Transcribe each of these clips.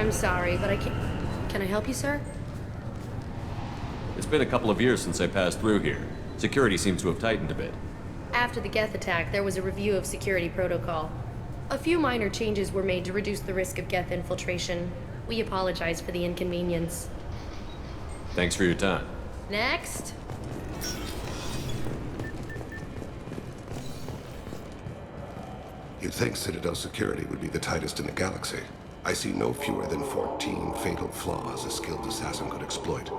I'm sorry, but I can't... Can I help you, sir? It's been a couple of years since I passed through here. Security seems to have tightened a bit. After the Geth attack, there was a review of security protocol. A few minor changes were made to reduce the risk of Geth infiltration. We apologize for the inconvenience. Thanks for your time. Next. You'd think Citadel security would be the tightest in the galaxy. I see no fewer than 14 fatal flaws a skilled assassin could exploit.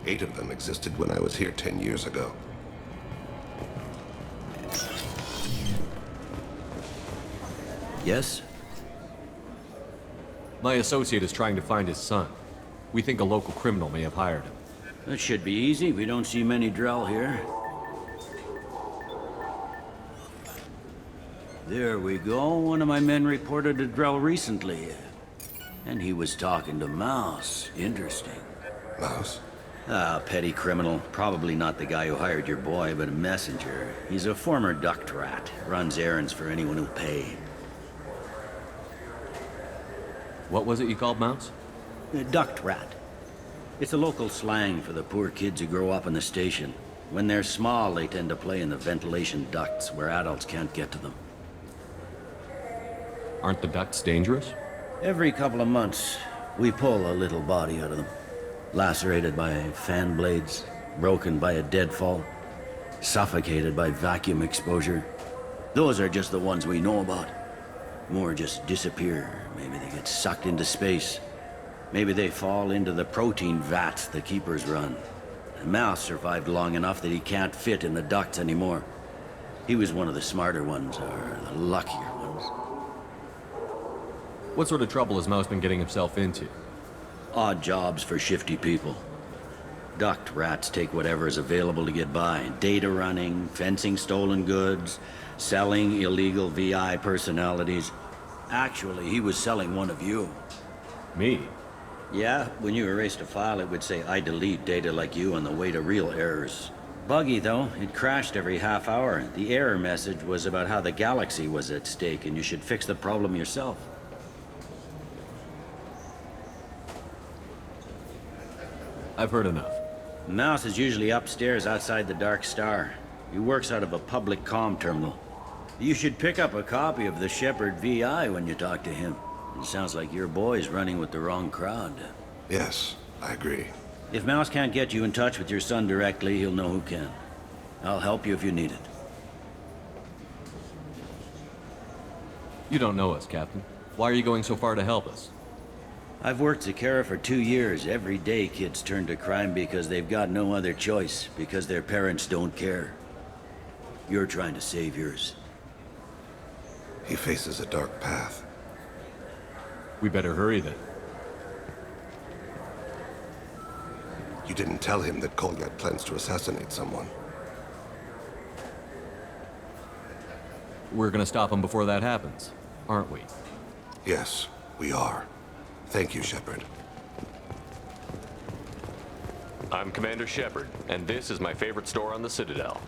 8 of them existed when I was here 10 years ago. Yes? My associate is trying to find his son. We think a local criminal may have hired him. That should be easy. We don't see many Drell here. There we go. One of my men reported a Drell recently. And he was talking to Mouse. Interesting. Mouse? Ah, petty criminal. Probably not the guy who hired your boy, but a messenger. He's a former duct rat. Runs errands for anyone who'll pay. What was it you called Mouse? A duct rat. It's a local slang for the poor kids who grow up in the station. When they're small, they tend to play in the ventilation ducts where adults can't get to them. Aren't the ducts dangerous? Every couple of months, we pull a little body out of them. Lacerated by fan blades, broken by a deadfall, suffocated by vacuum exposure. Those are just the ones we know about. More just disappear. Maybe they get sucked into space. Maybe they fall into the protein vats the keepers run. And Mouse survived long enough that he can't fit in the ducts anymore. He was one of the smarter ones, or the luckier ones. What sort of trouble has Mouse been getting himself into? Odd jobs for shifty people. Duct rats take whatever is available to get by. Data running, fencing stolen goods, selling illegal VI personalities. Actually, he was selling one of you. Me? Yeah, when you erased a file, it would say, I delete data like you on the way to real errors. Buggy, though. It crashed every half hour. The error message was about how the galaxy was at stake, and you should fix the problem yourself. I've heard enough. Mouse is usually upstairs outside the Dark Star. He works out of a public comm terminal. You should pick up a copy of the Shepherd VI when you talk to him. It sounds like your boy's running with the wrong crowd. Yes, I agree. If Mouse can't get you in touch with your son directly, he'll know who can. I'll help you if you need it. You don't know us, Captain. Why are you going so far to help us? I've worked Zakera for 2 years. Every day kids turn to crime because they've got no other choice, because their parents don't care. You're trying to save yours. He faces a dark path. We better hurry then. You didn't tell him that Kolyat plans to assassinate someone. We're gonna stop him before that happens, aren't we? Yes, we are. Thank you, Shepard. I'm Commander Shepard, and this is my favorite store on the Citadel.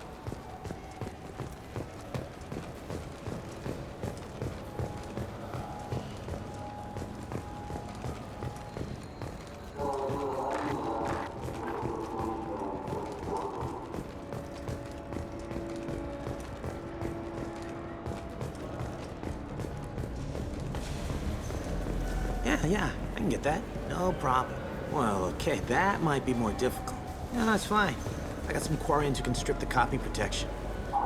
Yeah, I can get that. No problem. Well, okay, that might be more difficult. No, that's fine. I got some Quarians who can strip the copy protection.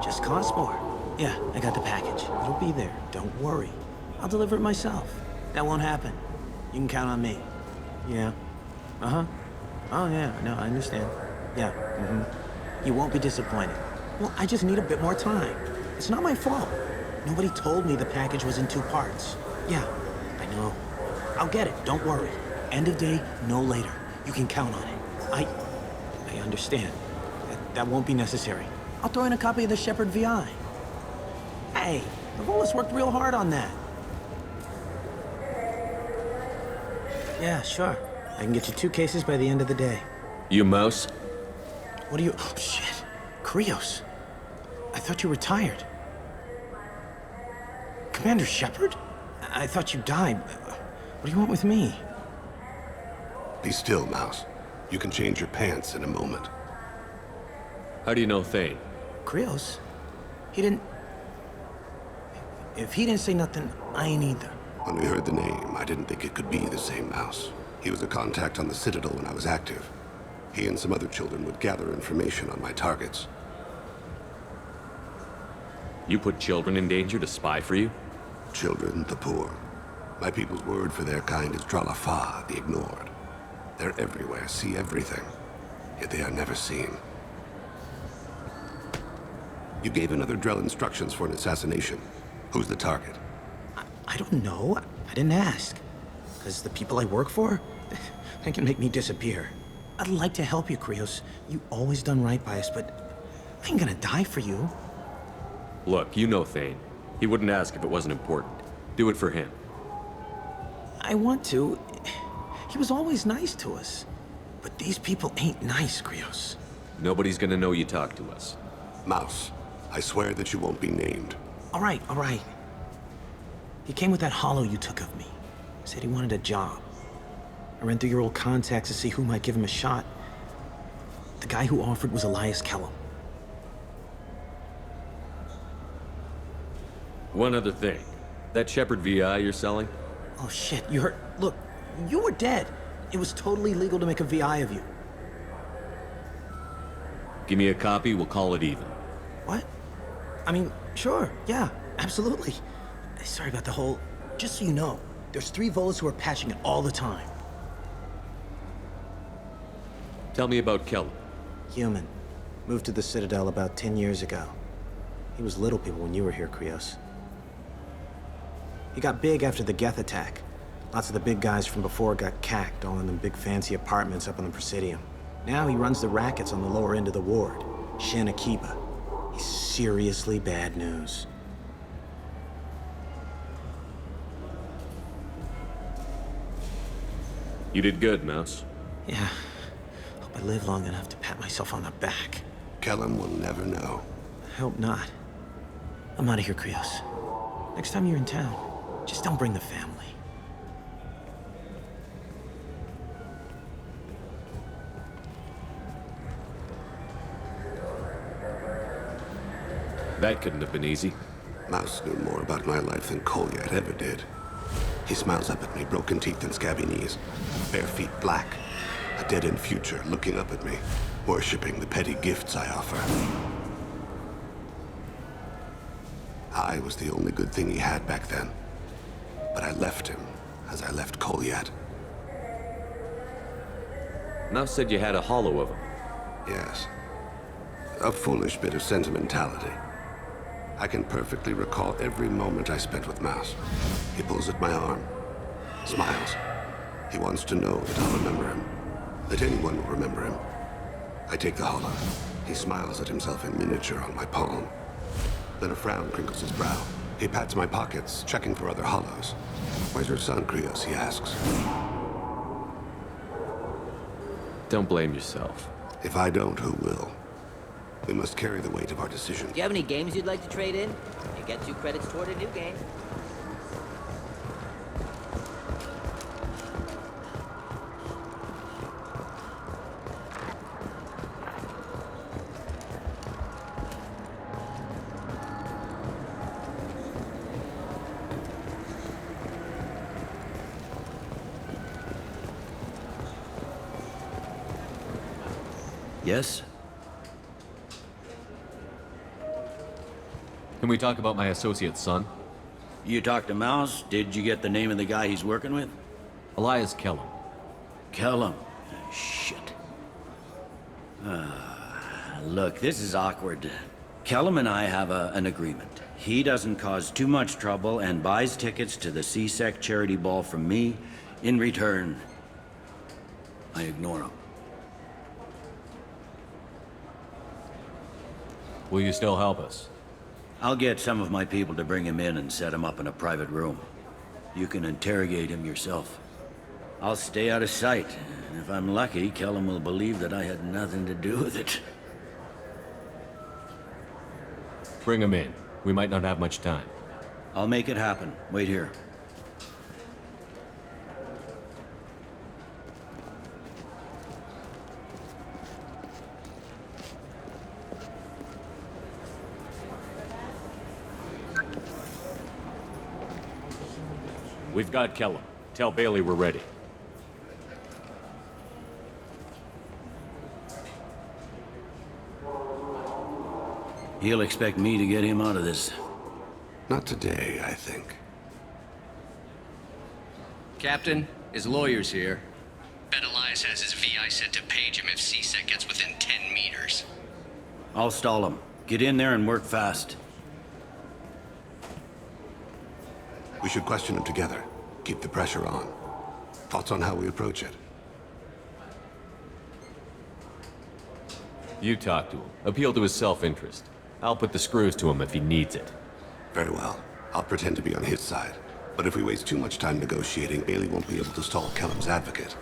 Just costs more. Yeah, I got the package. It'll be there. Don't worry. I'll deliver it myself. That won't happen. You can count on me. Yeah. Uh-huh. Oh, yeah, no, I understand. Yeah, You won't be disappointed. Well, I just need a bit more time. It's not my fault. Nobody told me the package was in 2 parts. Yeah, I know. I'll get it, don't worry. End of day, no later. You can count on it. I understand. That won't be necessary. I'll throw in a copy of the Shepherd VI. Hey, the Volus worked real hard on that. Yeah, sure. I can get you 2 cases by the end of the day. You Mouse? What are you... Oh, shit. Krios. I thought you retired. Commander Shepard? I thought you died. What do you want with me? Be still, Mouse. You can change your pants in a moment. How do you know Thane? Krios? He didn't... If he didn't say nothing, I ain't either. When we heard the name, I didn't think it could be the same Mouse. He was a contact on the Citadel when I was active. He and some other children would gather information on my targets. You put children in danger to spy for you? Children, the poor. My people's word for their kind is Dralafa, the ignored. They're everywhere, see everything, yet they are never seen. You gave another Drell instructions for an assassination. Who's the target? I don't know. I didn't ask. Because the people I work for, they can make me disappear. I'd like to help you, Krios. You always done right by us, but I ain't gonna die for you. Look, you know Thane. He wouldn't ask if it wasn't important. Do it for him. I want to. He was always nice to us. But these people ain't nice, Krios. Nobody's gonna know you talked to us. Mouse, I swear that you won't be named. All right, all right. He came with that hollow you took of me. Said he wanted a job. I ran through your old contacts to see who might give him a shot. The guy who offered was Elias Kellum. One other thing. That Shepard VI you're selling? Oh shit, you heard? Look, you were dead. It was totally legal to make a VI of you. Give me a copy, we'll call it even. What? I mean, sure, yeah, absolutely. Sorry about the whole... Just so you know, there's 3 Volus who are patching it all the time. Tell me about Kellum. Human. Moved to the Citadel about 10 years ago. He was little people when you were here, Krios. He got big after the Geth attack. Lots of the big guys from before got cacked, all in them big fancy apartments up on the Presidium. Now he runs the rackets on the lower end of the ward. Shin Akiba. He's seriously bad news. You did good, Mouse. Yeah. Hope I live long enough to pat myself on the back. Kellum will never know. I hope not. I'm out of here, Krios. Next time you're in town, just don't bring the family. That couldn't have been easy. Mouse knew more about my life than Kolyat ever did. He smiles up at me, broken teeth and scabby knees. Bare feet black. A dead-end future looking up at me, worshipping the petty gifts I offer. I was the only good thing he had back then. But I left him, as I left Kolyat. Mouse said you had a hollow of him. Yes. A foolish bit of sentimentality. I can perfectly recall every moment I spent with Mouse. He pulls at my arm, smiles. He wants to know that I'll remember him, that anyone will remember him. I take the hollow. He smiles at himself in miniature on my palm. Then a frown crinkles his brow. He pats my pockets, checking for other hollows. Where's your son, Krios? He asks. Don't blame yourself. If I don't, who will? We must carry the weight of our decision. Do you have any games you'd like to trade in? You get 2 credits toward a new game. Yes? Can we talk about my associate's son? You talked to Mouse? Did you get the name of the guy he's working with? Elias Kellum. Kellum. Shit. Look, this is awkward. Kellum and I have an agreement. He doesn't cause too much trouble and buys tickets to the C-Sec charity ball from me. In return, I ignore him. Will you still help us? I'll get some of my people to bring him in and set him up in a private room. You can interrogate him yourself. I'll stay out of sight, and if I'm lucky, Kellum will believe that I had nothing to do with it. Bring him in. We might not have much time. I'll make it happen. Wait here. We've got Kellum. Tell Bailey we're ready. He'll expect me to get him out of this. Not today, I think. Captain, his lawyer's here. Bet Elias has his VI set to page him if CSEC gets within 10 meters. I'll stall him. Get in there and work fast. We should question him together. Keep the pressure on. Thoughts on how we approach it? You talk to him. Appeal to his self-interest. I'll put the screws to him if he needs it. Very well. I'll pretend to be on his side. But if we waste too much time negotiating, Bailey won't be able to stall Kellum's advocate.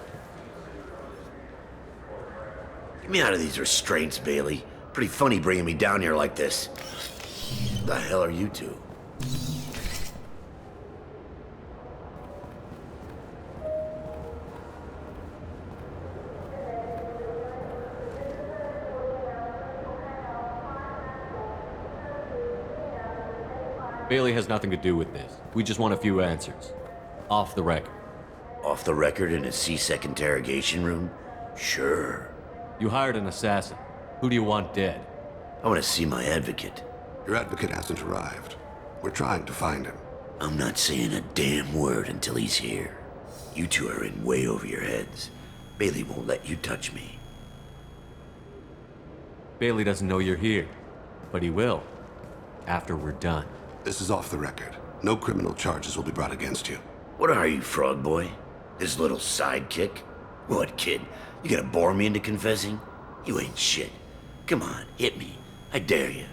Get me out of these restraints, Bailey. Pretty funny bringing me down here like this. The hell are you two? Bailey has nothing to do with this. We just want a few answers. Off the record. Off the record in a CSEC interrogation room? Sure. You hired an assassin. Who do you want dead? I want to see my advocate. Your advocate hasn't arrived. We're trying to find him. I'm not saying a damn word until he's here. You two are in way over your heads. Bailey won't let you touch me. Bailey doesn't know you're here. But he will. After we're done. This is off the record. No criminal charges will be brought against you. What are you, frog boy? His little sidekick? What, kid? You gonna bore me into confessing? You ain't shit. Come on, hit me. I dare you.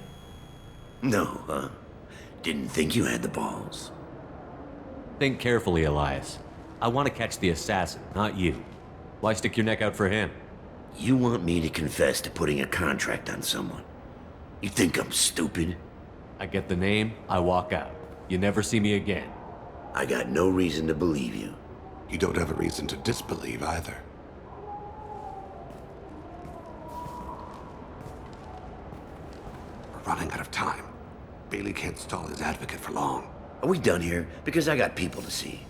No, huh? Didn't think you had the balls. Think carefully, Elias. I want to catch the assassin, not you. Why stick your neck out for him? You want me to confess to putting a contract on someone? You think I'm stupid? I get the name, I walk out. You never see me again. I got no reason to believe you. You don't have a reason to disbelieve either. We're running out of time. Bailey can't stall his advocate for long. Are we done here? Because I got people to see.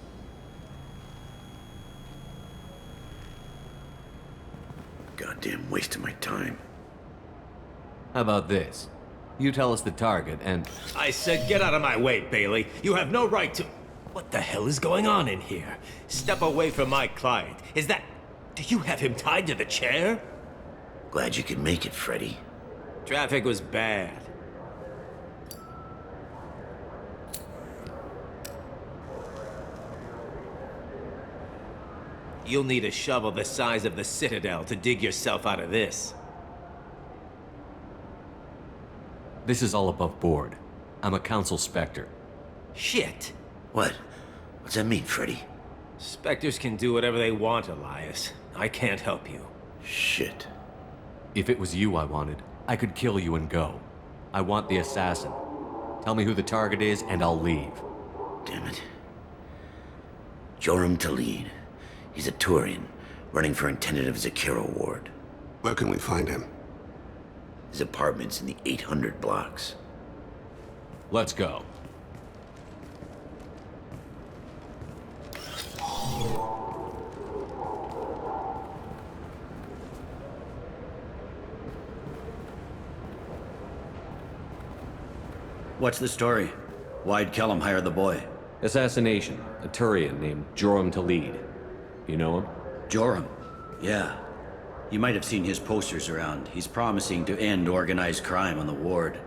Goddamn waste of my time. How about this? You tell us the target, and... I said get out of my way, Bailey. You have no right to... What the hell is going on in here? Step away from my client. Is that... Do you have him tied to the chair? Glad you could make it, Freddy. Traffic was bad. You'll need a shovel the size of the Citadel to dig yourself out of this. This is all above board. I'm a council specter. Shit. What? What's that mean, Freddy? Spectres can do whatever they want, Elias. I can't help you. Shit. If it was you I wanted, I could kill you and go. I want the assassin. Tell me who the target is, and I'll leave. Damn it. Joram Talid. He's a Turian, running for a tentative Zakiro ward. Where can we find him? His apartment's in the 800 blocks. Let's go. What's the story? Why'd Kellum hire the boy? Assassination. A Turian named Joram Talid. You know him? Joram? Yeah. You might have seen his posters around. He's promising to end organized crime on the ward.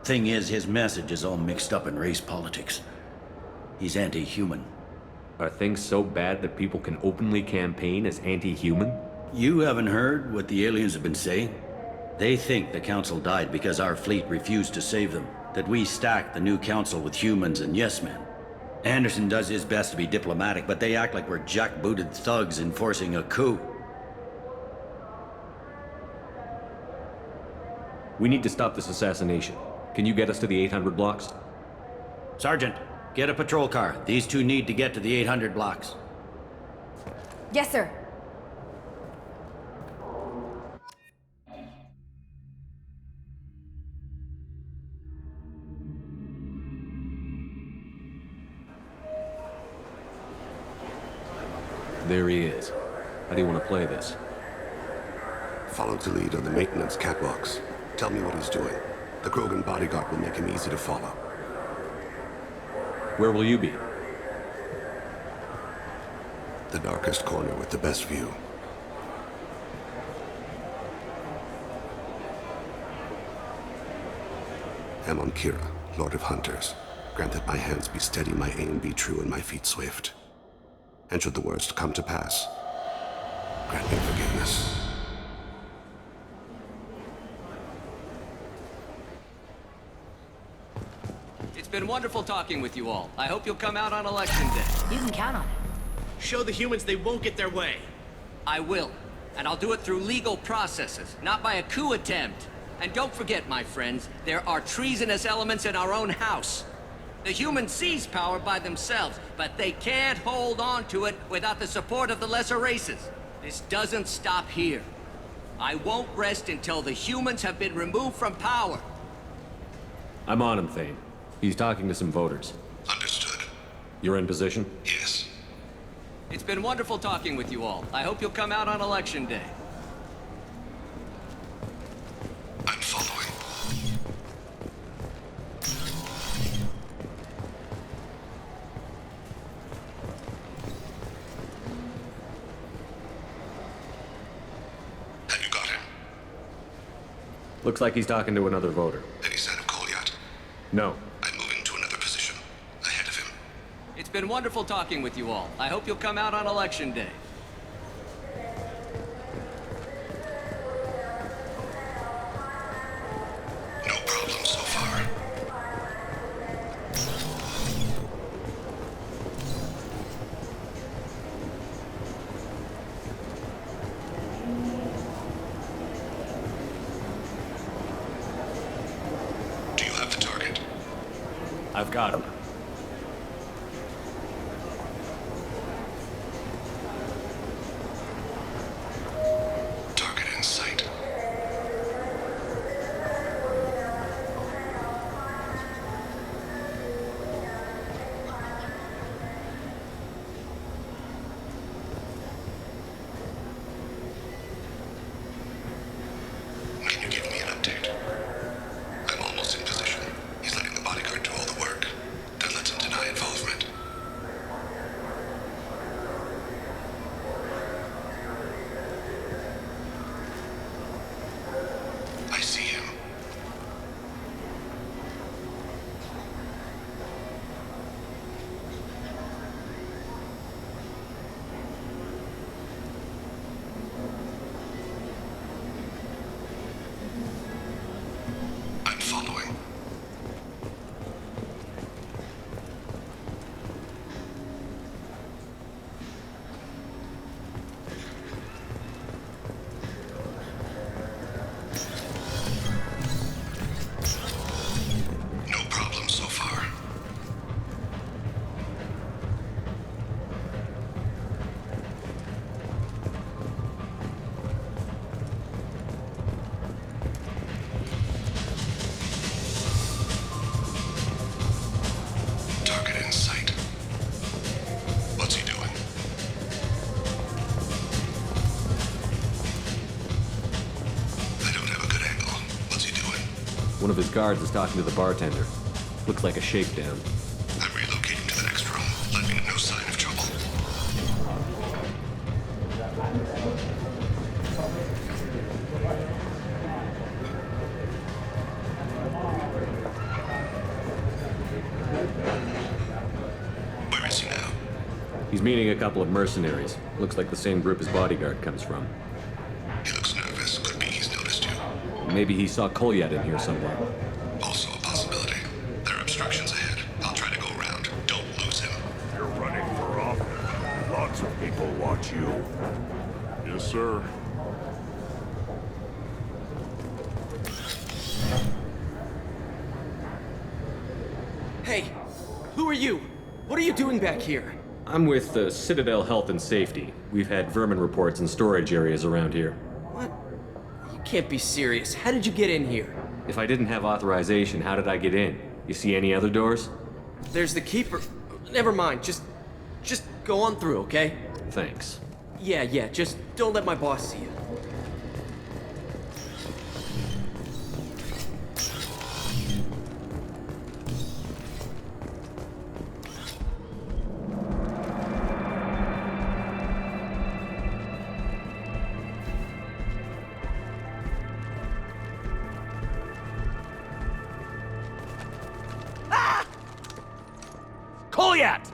Thing is, his message is all mixed up in race politics. He's anti-human. Are things so bad that people can openly campaign as anti-human? You haven't heard what the aliens have been saying? They think the council died because our fleet refused to save them. That we stacked the new council with humans and yes-men. Anderson does his best to be diplomatic, but they act like we're jackbooted thugs enforcing a coup. We need to stop this assassination. Can you get us to the 800 blocks? Sergeant, get a patrol car. These two need to get to the 800 blocks. Yes, sir. There he is. How do you want to play this? Follow the lead on the maintenance catwalks. Tell me what he's doing. The Krogan bodyguard will make him easy to follow. Where will you be? The darkest corner with the best view. Amon Kira, Lord of Hunters. Grant that my hands be steady, my aim be true, and my feet swift. And should the worst come to pass, grant me forgiveness. It's been wonderful talking with you all. I hope you'll come out on election day. You can count on it. Show the humans they won't get their way. I will. And I'll do it through legal processes, not by a coup attempt. And don't forget, my friends, there are treasonous elements in our own house. The humans seize power by themselves, but they can't hold on to it without the support of the lesser races. This doesn't stop here. I won't rest until the humans have been removed from power. I'm on him, Thane. He's talking to some voters. Understood. You're in position? Yes. It's been wonderful talking with you all. I hope you'll come out on election day. I'm following. Have you got him? Looks like he's talking to another voter. Any sign of Kolyat? No. I'm moving to another position. Ahead of him. It's been wonderful talking with you all. I hope you'll come out on election day. No problem so far. Do you have the target? I've got him. Target in sight. Can you give me an update? I'm almost in position. He's letting the bodyguard do all the work. Then lets him deny involvement. I see him. I'm following. No problem so far. Target in sight. What's he doing? I don't have a good angle. What's he doing? One of his guards is talking to the bartender. Looks like a shakedown. I'm relocating to the next room. Let me know no sign of trouble. Where is he now? He's meeting a couple of mercenaries. Looks like the same group his bodyguard comes from. He looks nervous. Could be he's noticed you. Maybe he saw Kolyat in here somewhere. Also a possibility. There are obstructions ahead. I'll try to go around. Don't lose him. You're running for office. Lots of people watch you. Yes, sir. Hey, who are you? What are you doing back here? I'm with the Citadel Health and Safety. We've had vermin reports in storage areas around here. What? You can't be serious. How did you get in here? If I didn't have authorization, how did I get in? You see any other doors? There's the Keeper. Never mind. Just go on through, okay? Thanks. Yeah, just don't let my boss see you. Goliath!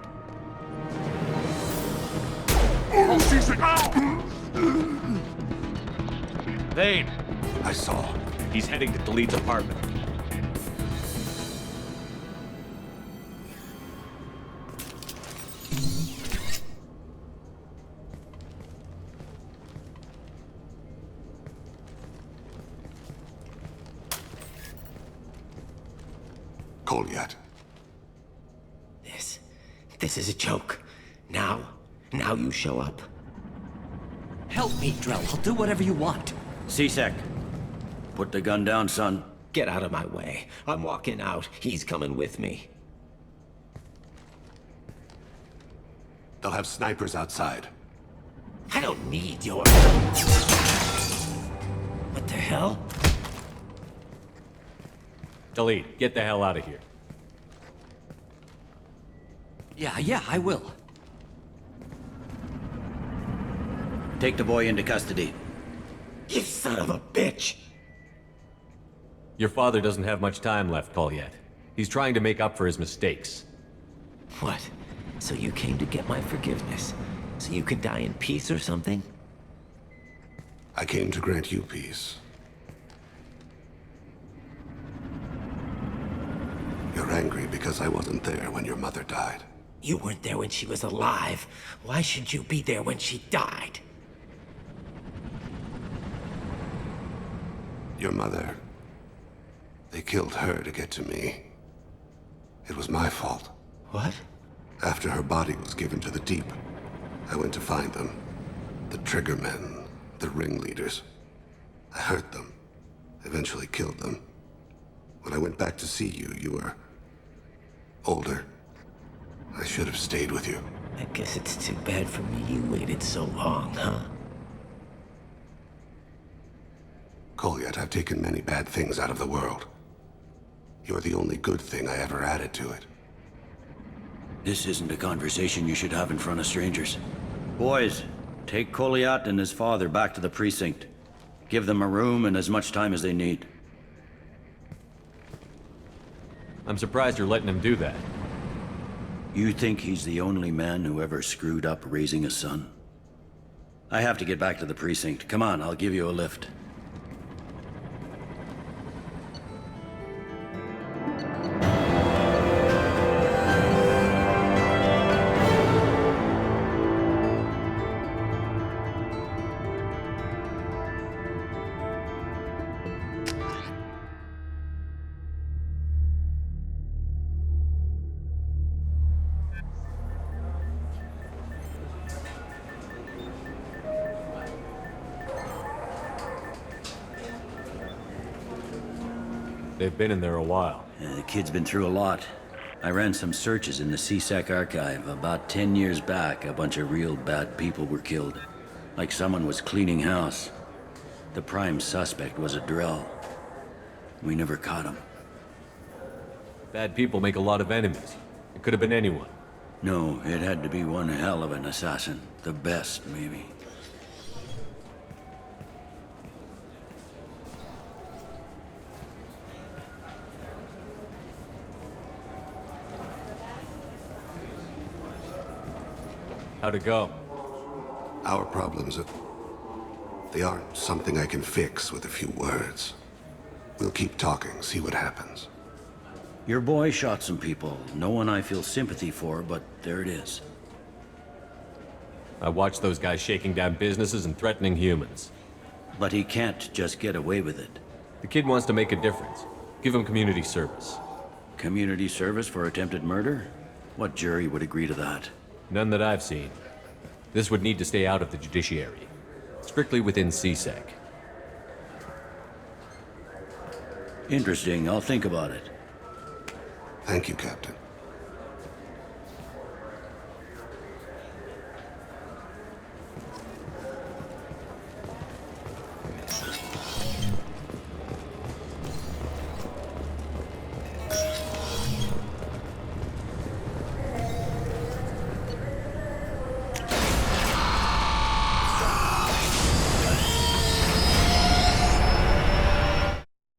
Thane! I saw. He's heading to Delete's apartment. Goliath. This is a joke. Now you show up. Help me, Drell. I'll do whatever you want. C-Sec. Put the gun down, son. Get out of my way. I'm walking out. He's coming with me. They'll have snipers outside. I don't need your... What the hell? Delete, get the hell out of here. Yeah, I will. Take the boy into custody. You son of a bitch! Your father doesn't have much time left, Goliath. He's trying to make up for his mistakes. What? So you came to get my forgiveness? So you could die in peace or something? I came to grant you peace. You're angry because I wasn't there when your mother died. You weren't there when she was alive. Why should you be there when she died? Your mother. They killed her to get to me. It was my fault. What? After her body was given to the Deep, I went to find them. The Triggermen, the ringleaders. I hurt them, eventually killed them. When I went back to see you, you were older. I should have stayed with you. I guess it's too bad for me you waited so long, huh? Goliath, I've taken many bad things out of the world. You're the only good thing I ever added to it. This isn't a conversation you should have in front of strangers. Boys, take Goliath and his father back to the precinct. Give them a room and as much time as they need. I'm surprised you're letting him do that. You think he's the only man who ever screwed up raising a son? I have to get back to the precinct. Come on, I'll give you a lift. They've been in there a while. The kid's been through a lot. I ran some searches in the C-Sec archive. About 10 years back, a bunch of real bad people were killed. Like someone was cleaning house. The prime suspect was a Drell. We never caught him. Bad people make a lot of enemies. It could have been anyone. No, it had to be one hell of an assassin. The best, maybe. How'd it go? Our problems, they aren't something I can fix with a few words. We'll keep talking, see what happens. Your boy shot some people. No one I feel sympathy for, but there it is. I watched those guys shaking down businesses and threatening humans. But he can't just get away with it. The kid wants to make a difference. Give him community service. Community service for attempted murder? What jury would agree to that? None that I've seen. This would need to stay out of the judiciary. Strictly within C-Sec. Interesting. I'll think about it. Thank you, Captain.